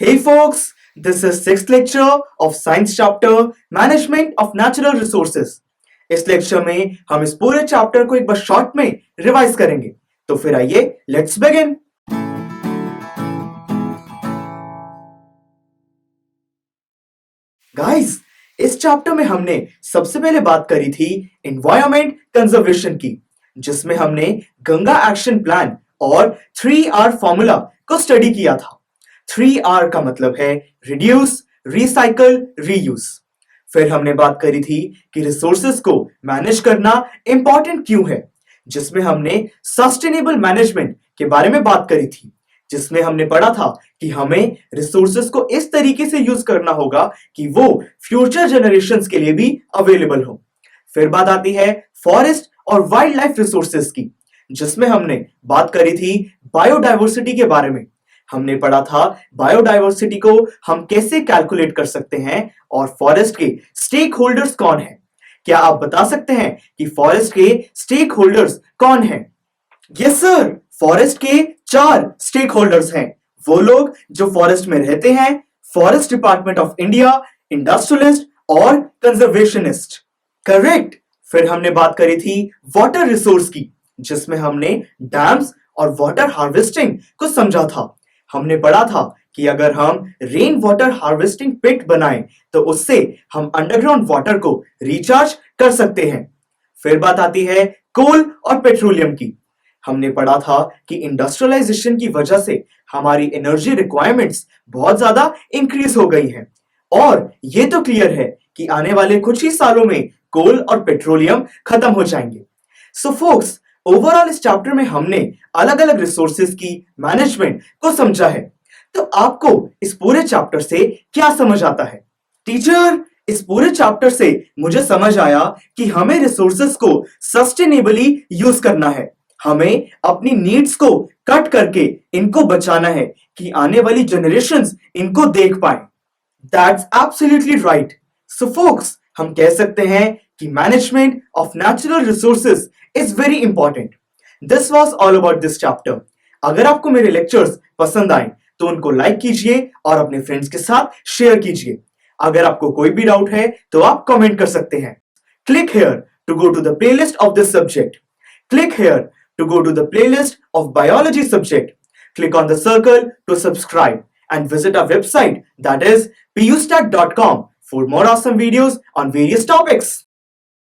Hey folks, this is sixth lecture of science chapter Management of Natural Resources. इस lecture में हम इस पूरे चैप्टर को एक बार शॉर्ट में रिवाइज करेंगे। तो फिर आइए लेट्स बिगिन। गाइस, इस चैप्टर में हमने सबसे पहले बात करी थी एनवायरनमेंट कंजर्वेशन की, जिसमें हमने गंगा एक्शन प्लान और 3R फॉर्मूला को स्टडी किया था। 3R का मतलब है रिड्यूस, रिसाइकल, रीयूज। फिर हमने बात करी थी कि रिसोर्सेज को मैनेज करना इंपॉर्टेंट क्यों है, जिसमें हमने सस्टेनेबल मैनेजमेंट के बारे में बात करी थी, जिसमें हमने पढ़ा था कि हमें रिसोर्सेज को इस तरीके से यूज करना होगा कि वो फ्यूचर जनरेशंस के लिए भी अवेलेबल हो। फिर बात आती है फॉरेस्ट और वाइल्ड लाइफ रिसोर्सेज की, जिसमें हमने बात करी थी बायोडाइवर्सिटी के बारे में। हमने पढ़ा था बायोडाइवर्सिटी को हम कैसे कैलकुलेट कर सकते हैं और फॉरेस्ट के स्टेक होल्डर्स कौन है। क्या आप बता सकते हैं कि फॉरेस्ट के स्टेक होल्डर्स कौन हैं? यस सर, फॉरेस्ट के 4 स्टेक होल्डर्स हैं। वो लोग जो फॉरेस्ट में रहते हैं, forest department of India, industrialist और कंजर्वेशनिस्ट। करेक्ट। फिर हमने बात करी थी वाटर रिसोर्स की, जिसमें हमने डैम्स और वाटर हार्वेस्टिंग को समझा था। हमने पढ़ा था कि अगर हम रेन वाटर हार्वेस्टिंग पिट बनाएं तो उससे हम अंडरग्राउंड वाटर को रिचार्ज कर सकते हैं। फिर बात आती है कोल और पेट्रोलियम की। हमने पढ़ा था कि इंडस्ट्रियलाइजेशन की वजह से हमारी एनर्जी रिक्वायरमेंट्स बहुत ज्यादा इंक्रीज हो गई हैं और ये तो क्लियर है कि आने वाले कुछ ही सालों में कोल और पेट्रोलियम खत्म हो जाएंगे। सो फोक्स, ओवरऑल इस चैप्टर में हमने अलग अलग रिसोर्सेज की मैनेजमेंट को समझा है। तो आपको इस पूरे चैप्टर से क्या समझ आता है? टीचर, इस पूरे चैप्टर से मुझे समझ आया कि हमें रिसोर्सेज को सस्टेनेबली यूज करना है। हमें अपनी नीड्स को कट करके इनको बचाना है कि आने वाली जनरेशंस इनको देख पाए। That's absolutely right. So focus, हम कह सकते हैं कि management of natural resources is very important. This was all about this chapter. अगर आपको मेरे लेक्चर्स पसंद आए तो उनको लाइक कीजिए और अपने फ्रेंड्स के साथ शेयर कीजिए। अगर आपको कोई भी डाउट है तो आप कमेंट कर सकते हैं। Click here to go to the playlist of this subject. Click here to go to the playlist of biology subject. Click on the circle to subscribe and visit our website, that is pustat.com, for more awesome videos on various topics.